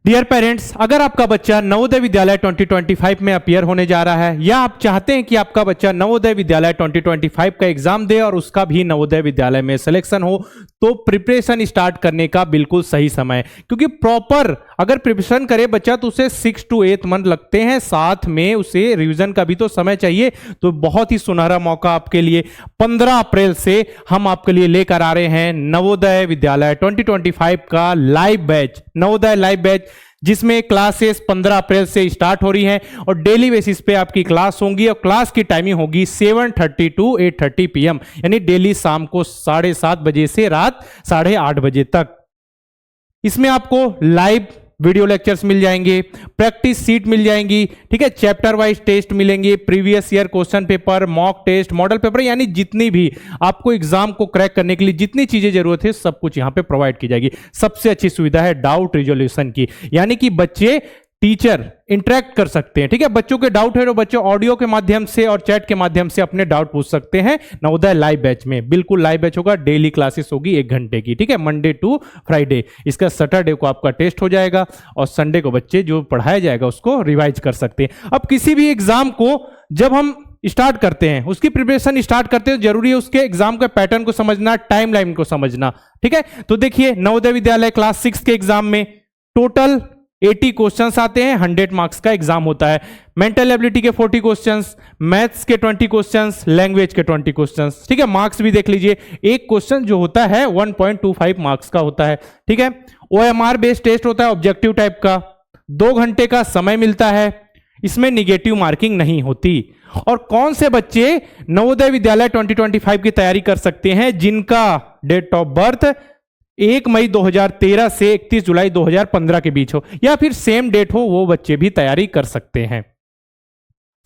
Dear parents, अगर आपका बच्चा नवोदय विद्यालय 2025 में अपीयर होने जा रहा है या आप चाहते हैं कि आपका बच्चा नवोदय विद्यालय 2025 का एग्जाम दे और उसका भी नवोदय विद्यालय में सिलेक्शन हो, तो प्रिपरेशन स्टार्ट करने का बिल्कुल सही समय है। क्योंकि प्रॉपर अगर प्रिपरेशन करे बच्चा तो उसे 6 to 8 मंथ लगते हैं, साथ में उसे रिवीजन का भी तो समय चाहिए। तो बहुत ही सुनहरा मौका आपके लिए 15 अप्रैल से हम आपके लिए लेकर आ रहे हैं नवोदय विद्यालय 2025 का live batch, Navodaya live batch, जिसमें क्लासेस 15 अप्रैल से स्टार्ट हो रही हैं और डेली बेसिस पे आपकी क्लास होंगी और क्लास की टाइमिंग होगी 7:30 to 8:30 PM, यानी डेली शाम को 7:30 बजे से रात 8:30 बजे तक। इसमें आपको लाइव वीडियो लेक्चर्स मिल जाएंगे, प्रैक्टिस सीट मिल जाएंगी, ठीक है, चैप्टर वाइज टेस्ट मिलेंगे, previous year question paper, mock test, model paper, यानी जितनी भी आपको एग्जाम को क्रैक करने के लिए जितनी चीजें जरूरत है सब कुछ यहां पे प्रोवाइड की जाएगी। सबसे अच्छी सुविधा है डाउट रिजोल्यूशन की, यानी कि बच्चे टीचर इंटरेक्ट कर सकते हैं। ठीक है, बच्चों के डाउट है तो बच्चे ऑडियो के माध्यम से और चैट के माध्यम से अपने डाउट पूछ सकते हैं नवोदय लाइव बैच में। बिल्कुल लाइव बैच होगा, डेली क्लासेस होगी 1 घंटे की, ठीक है, मंडे टू फ्राइडे। इसका सैटरडे को आपका टेस्ट हो जाएगा और संडे को बच्चे जो पढ़ाया जाएगा उसको रिवाइज कर सकते हैं। अब किसी भी एग्जाम को जब हम स्टार्ट करते हैं, उसकी प्रिपरेशन स्टार्ट करते हैं, जरूरी है उसके एग्जाम के पैटर्न को समझना, टाइमलाइन को समझना। ठीक है, तो देखिए नवोदय विद्यालय क्लास 6 के एग्जाम में टोटल 80 क्वेश्चंस आते हैं, 100 मार्क्स का एग्जाम होता है। मेंटल एबिलिटी के 40 क्वेश्चंस, मैथ्स के 20 क्वेश्चंस, लैंग्वेज के 20 क्वेश्चंस। ठीक है, मार्क्स भी देख लीजिए, एक क्वेश्चन जो होता है 1.25 मार्क्स का होता है। ठीक है, OMR बेस्ड टेस्ट होता है, ऑब्जेक्टिव टाइप का, 2 घंटे का समय मिलता है, इसमें निगेटिव मार्किंग नहीं होती। और कौन से बच्चे नवोदय विद्यालय 2025 की तैयारी कर सकते हैं? जिनका डेट ऑफ बर्थ 1 मई 2013 से 31 जुलाई 2015 के बीच हो या फिर सेम डेट हो, वो बच्चे भी तैयारी कर सकते हैं।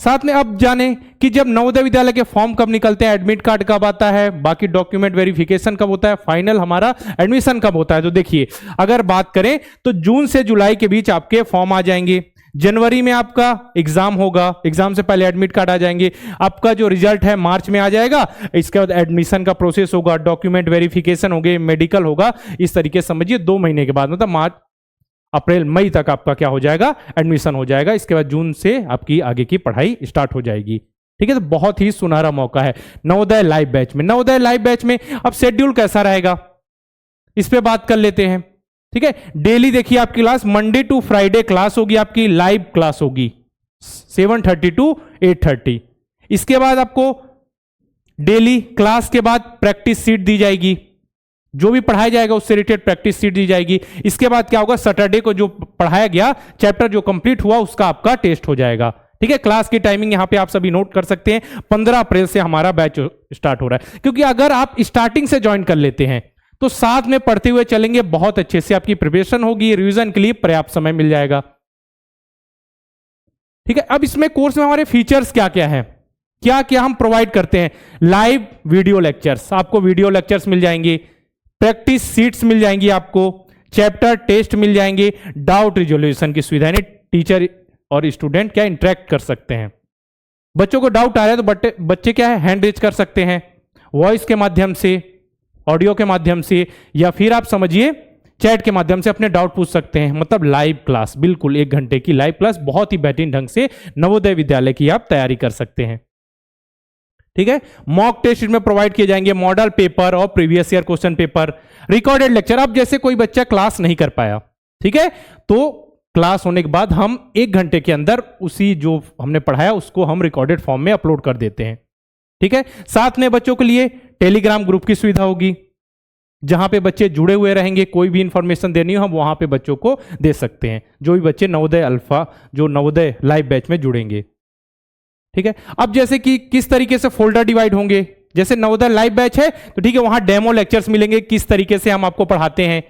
साथ में अब जाने कि जब नवोदय विद्यालय के फॉर्म कब निकलते हैं, एडमिट कार्ड कब आता है, बाकी डॉक्यूमेंट वेरिफिकेशन कब होता है, फाइनल हमारा एडमिशन कब होता है। तो देखिए अगर बात करें तो जून से जुलाई के बीच आपके फॉर्म आ जाएंगे, जनवरी में आपका एग्जाम होगा, एग्जाम से पहले एडमिट कार्ड आ जाएंगे, आपका जो रिजल्ट है मार्च में आ जाएगा, इसके बाद एडमिशन का प्रोसेस होगा, डॉक्यूमेंट वेरिफिकेशन होंगे, मेडिकल होगा। इस तरीके से समझिए 2 महीने के बाद मतलब मार्च अप्रैल मई तक आपका क्या हो जाएगा, एडमिशन हो जाएगा। इसके बाद जून से आपकी आगे की पढ़ाई स्टार्ट हो जाएगी। ठीक है, तो बहुत ही सुनहरा मौका है नवोदय लाइव बैच में। नवोदय लाइव बैच में अब शेड्यूल कैसा रहेगा इस पे बात कर लेते हैं। ठीक है, डेली देखिए आपकी class Monday to Friday class होगी, आपकी लाइव क्लास होगी 7:30 to 8:30। इसके बाद आपको डेली क्लास के बाद प्रैक्टिस सीट दी जाएगी, जो भी पढ़ाया जाएगा उससे रिलेटेड प्रैक्टिस सीट दी जाएगी। इसके बाद क्या होगा, सैटरडे को जो पढ़ाया गया चैप्टर जो कंप्लीट हुआ उसका आपका टेस्ट हो जाएगा। ठीक है, क्लास की टाइमिंग यहां पे आप सभी नोट कर सकते हैं, 15 अप्रैल से हमारा बैच स्टार्ट हो रहा है। क्योंकि अगर आप स्टार्टिंग से ज्वाइन कर लेते हैं तो साथ में पढ़ते हुए चलेंगे, बहुत अच्छे से आपकी प्रिपरेशन होगी, रिवीजन के लिए पर्याप्त समय मिल जाएगा। ठीक है, अब इसमें कोर्स में हमारे फीचर्स क्या क्या है, क्या क्या हम प्रोवाइड करते हैं। लाइव वीडियो लेक्चर्स, आपको वीडियो लेक्चर्स मिल जाएंगे, प्रैक्टिस सीट्स मिल जाएंगी, आपको चैप्टर टेस्ट मिल जाएंगे, डाउट रिजोल्यूशन की सुविधा, यानी टीचर और स्टूडेंट क्या इंटरेक्ट कर सकते हैं। बच्चों को डाउट आ रहा है तो बच्चे क्या है हैंड रेज कर सकते हैं, वॉइस के माध्यम से, ऑडियो के माध्यम से, या फिर आप समझिए चैट के माध्यम से अपने डाउट पूछ सकते हैं। मतलब लाइव क्लास, बिल्कुल 1 घंटे की लाइव क्लास, बहुत ही बेहतरीन ढंग से नवोदय विद्यालय की आप तैयारी कर सकते हैं। ठीक है, मॉक टेस्ट में प्रोवाइड किए जाएंगे, मॉडल पेपर और previous year question paper, recorded lecture. अब जैसे कोई बच्चा क्लास नहीं कर पाया, ठीक है, तो क्लास होने के बाद हम 1 घंटे के अंदर उसी जो हमने पढ़ाया उसको हम रिकॉर्डेड फॉर्म में अपलोड कर देते हैं। ठीक है, साथ में बच्चों के लिए टेलीग्राम ग्रुप की सुविधा होगी, जहां पे बच्चे जुड़े हुए रहेंगे, कोई भी इंफॉर्मेशन देनी हो हम वहां पे बच्चों को दे सकते हैं, जो भी बच्चे नवोदय अल्फा जो नवोदय लाइव बैच में जुड़ेंगे। ठीक है, अब जैसे कि किस तरीके से फोल्डर डिवाइड होंगे, जैसे नवोदय लाइव बैच है तो ठीक है वहां डेमो लेक्चर्स मिलेंगे, किस तरीके से हम आपको पढ़ाते हैं।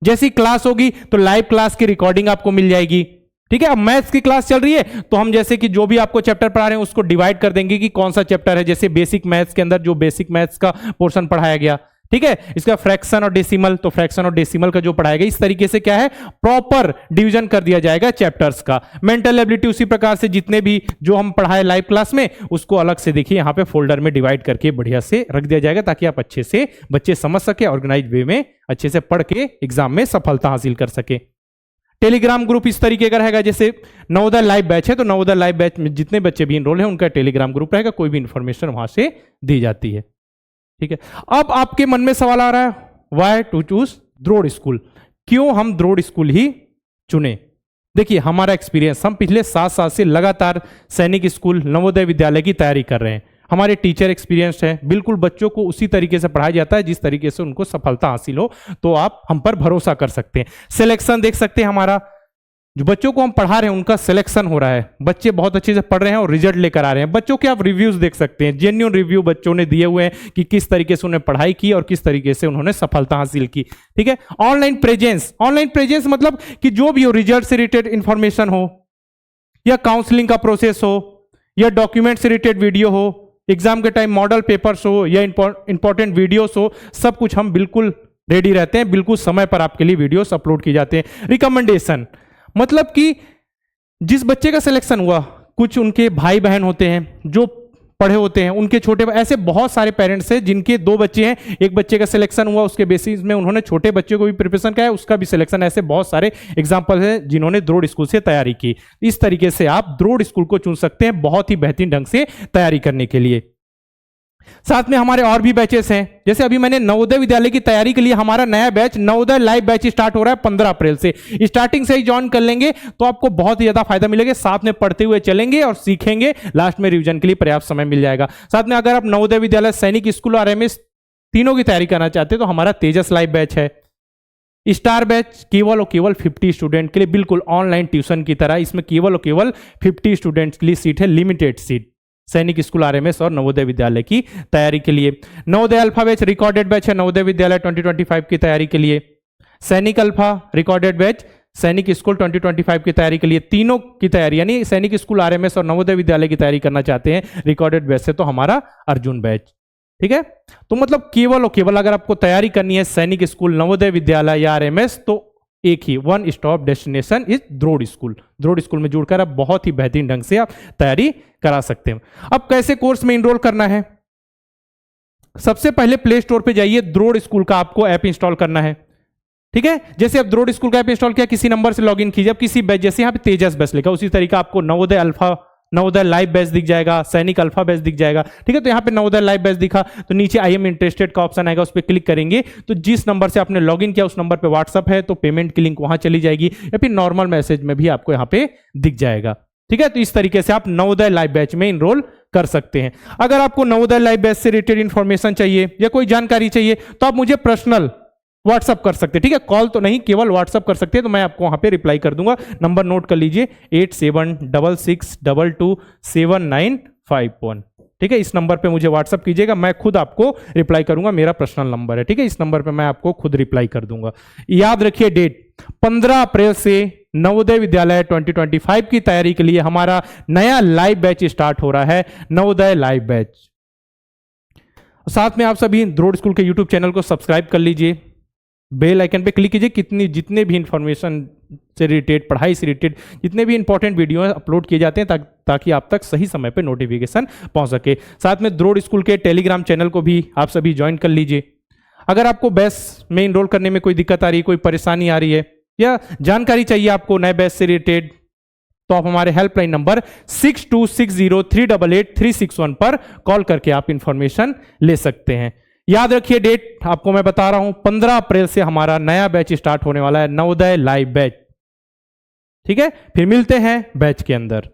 जैसी क्लास होगी तो लाइव क्लास की रिकॉर्डिंग आपको मिल जाएगी। ठीक है, अब मैथ्स की क्लास चल रही है तो हम जैसे कि जो भी आपको चैप्टर पढ़ा रहे हैं उसको डिवाइड कर देंगे कि कौन सा चैप्टर है। जैसे बेसिक मैथ्स के अंदर जो बेसिक मैथ्स का पोर्शन पढ़ाया गया, ठीक है, इसका फ्रैक्शन और डेसिमल, तो फ्रैक्शन और डेसिमल का जो पढ़ाया गया, इस तरीके से क्या है प्रॉपर डिवीजन कर दिया जाएगा चैप्टर्स का। मेंटल एबिलिटी उसी प्रकार से जितने भी जो हम पढ़ाए लाइव क्लास में उसको अलग से देखिए यहां पे फोल्डर में डिवाइड करके बढ़िया से रख दिया जाएगा, ताकि आप अच्छे से बच्चे समझ सके, ऑर्गेनाइज वे में अच्छे से पढ़ के एग्जाम में सफलता हासिल कर सके। टेलीग्राम ग्रुप इस तरीके का रहेगा, जैसे नवोदय लाइव बैच है तो नवोदय लाइव बैच में जितने बच्चे भी इनरोल हैं उनका टेलीग्राम ग्रुप रहेगा, कोई भी इंफॉर्मेशन वहां से दी जाती है। ठीक है, अब आपके मन में सवाल आ रहा है, वाई टू चूज द्रोड़ स्कूल, क्यों हम द्रोड़ स्कूल ही चुने? देखिए हमारा एक्सपीरियंस, हम पिछले 7 साल से लगातार सैनिक स्कूल नवोदय विद्यालय की तैयारी कर रहे हैं। हमारे टीचर एक्सपीरियंस्ड है, बिल्कुल बच्चों को उसी तरीके से पढ़ाया जाता है जिस तरीके से उनको सफलता हासिल हो, तो आप हम पर भरोसा कर सकते हैं। सिलेक्शन देख सकते हैं, हमारा जो बच्चों को हम पढ़ा रहे हैं उनका सिलेक्शन हो रहा है, बच्चे बहुत अच्छे से पढ़ रहे हैं और रिजल्ट लेकर आ रहे हैं। बच्चों के आप रिव्यूज देख सकते हैं, जेन्युइन रिव्यू बच्चों ने दिए हुए हैं कि किस तरीके से उन्होंने पढ़ाई की और किस तरीके से उन्होंने सफलता हासिल की। ठीक है, ऑनलाइन प्रेजेंस मतलब कि जो भी हो, रिजल्ट से रिलेटेड इंफॉर्मेशन हो या काउंसलिंग का प्रोसेस हो या डॉक्यूमेंट से रिलेटेड वीडियो हो, एग्जाम के टाइम मॉडल पेपर्स हो या इंपॉर्टेंट वीडियोस हो, सब कुछ हम बिल्कुल रेडी रहते हैं, बिल्कुल समय पर आपके लिए वीडियोस अपलोड किए जाते हैं। रिकमेंडेशन मतलब कि जिस बच्चे का सिलेक्शन हुआ, कुछ उनके भाई बहन होते हैं जो पढ़े होते हैं, उनके छोटे, ऐसे बहुत सारे पेरेंट्स हैं जिनके 2 बच्चे हैं, एक बच्चे का सिलेक्शन हुआ, उसके बेसिस में उन्होंने छोटे बच्चे को भी प्रिपरेशन किया है, उसका भी सिलेक्शन, ऐसे बहुत सारे एग्जांपल हैं जिन्होंने द्रोड़ स्कूल से तैयारी की। इस तरीके से आप द्रोड़ स्कूल को चुन सकते हैं बहुत ही बेहतरीन ढंग से तैयारी करने के लिए। साथ में हमारे और भी बैचेस हैं, जैसे अभी मैंने नवोदय विद्यालय की तैयारी के लिए हमारा नया batch Navodaya live batch start हो रहा है 15 अप्रैल से। स्टार्टिंग से ही ज्वाइन कर लेंगे तो आपको बहुत ही ज्यादा फायदा मिलेगा, साथ में पढ़ते हुए चलेंगे और सीखेंगे, लास्ट में रिवीजन के लिए पर्याप्त समय मिल जाएगा। साथ में अगर आप नवोदय विद्यालय, सैनिक स्कूल और एमएस तीनों की तैयारी करना चाहते हैं तो हमारा तेजस लाइव बैच है। स्टार बैच केवल और केवल 50 स्टूडेंट के लिए, बिल्कुल ऑनलाइन ट्यूशन की तरह, इसमें केवल और केवल 50 स्टूडेंट्स के लिए सीट है, लिमिटेड सीट, सैनिक स्कूल आरएमएस और नवोदय विद्यालय की तैयारी के लिए। Navodaya alpha batch recorded batch है नवोदय विद्यालय 2025 की तैयारी के लिए। सैनिक अल्फा रिकॉर्डेड बैच सैनिक स्कूल 2025 की तैयारी के लिए। तीनों की तैयारी यानी सैनिक स्कूल आरएमएस और नवोदय विद्यालय की तैयारी करना चाहते हैं रिकॉर्डेड बैच से, तो हमारा अर्जुन बैच। ठीक है, तो मतलब केवल और केवल अगर आपको तैयारी करनी है सैनिक स्कूल, नवोदय विद्यालय या आरएमएस, तो एक ही वन स्टॉप डेस्टिनेशन इज द्रोड़ स्कूल। द्रोड़ स्कूल में जुड़कर आप बहुत ही बेहतरीन ढंग से आप तैयारी करा सकते हैं। अब कैसे कोर्स में इनरोल करना है? सबसे पहले प्ले स्टोर पे जाइए, द्रोड़ स्कूल का आपको ऐप इंस्टॉल करना है। ठीक है, जैसे आप द्रोड़ स्कूल का ऐप इंस्टॉल किया, किसी नंबर से लॉगिन कीजिए। अब किसी बैच, जैसे यहाँ पे तेजस बैच लिखा, उसी तरीका आपको Navodaya alpha, Navodaya live batch दिख जाएगा, सैनिक अल्फा बैच दिख जाएगा। ठीक है, तो यहाँ पे नवोदय लाइव बैच दिखा तो नीचे आई एम इंटरेस्टेड का ऑप्शन आएगा, उस पर क्लिक करेंगे तो जिस नंबर से आपने लॉगिन किया उस नंबर पे व्हाट्सअप है तो पेमेंट की लिंक वहां चली जाएगी, या फिर नॉर्मल मैसेज में भी आपको यहाँ पे दिख जाएगा। ठीक है, तो इस तरीके से आप नवोदय लाइव बैच में इनरोल कर सकते हैं। अगर आपको नवोदय लाइव बैच से रिलेटेड इंफॉर्मेशन चाहिए या कोई जानकारी चाहिए तो आप मुझे पर्सनल व्हाट्सअप कर सकते हैं। ठीक है, कॉल तो नहीं, केवल व्हाट्सअप कर सकते हैं, तो मैं आपको वहां पे रिप्लाई कर दूंगा। नंबर नोट कर लीजिए 8766227951। ठीक है, इस नंबर पे मुझे व्हाट्सअप कीजिएगा, मैं खुद आपको रिप्लाई करूंगा, मेरा पर्सनल नंबर है। ठीक है, इस नंबर पे मैं आपको खुद रिप्लाई कर दूंगा। याद रखिए डेट 15 अप्रैल से नवोदय विद्यालय 2025 की तैयारी के लिए हमारा नया लाइव बैच स्टार्ट हो रहा है, नवोदय लाइव बैच। साथ में आप सभी द्रोड़ स्कूल के यूट्यूब चैनल को सब्सक्राइब कर लीजिए, बेल आइकन पे क्लिक कीजिए, जितने भी इंफॉर्मेशन से रिलेटेड, पढ़ाई से रिलेटेड जितने भी इंपॉर्टेंट वीडियो अपलोड किए जाते हैं ताकि आप तक सही समय पे नोटिफिकेशन पहुंच सके। साथ में द्रोड़ स्कूल के टेलीग्राम चैनल को भी आप सभी ज्वाइन कर लीजिए। अगर आपको बैच में इनरोल करने में कोई दिक्कत आ रही है, कोई परेशानी आ रही है या जानकारी चाहिए आपको नए बैच से रिलेटेड, तो आप हमारे हेल्पलाइन नंबर 6260388361 पर कॉल करके आप इंफॉर्मेशन ले सकते हैं। याद रखिए डेट आपको मैं बता रहा हूं, 15 अप्रैल से हमारा नया बैच स्टार्ट होने वाला है, नवोदय लाइव बैच। ठीक है, फिर मिलते हैं बैच के अंदर।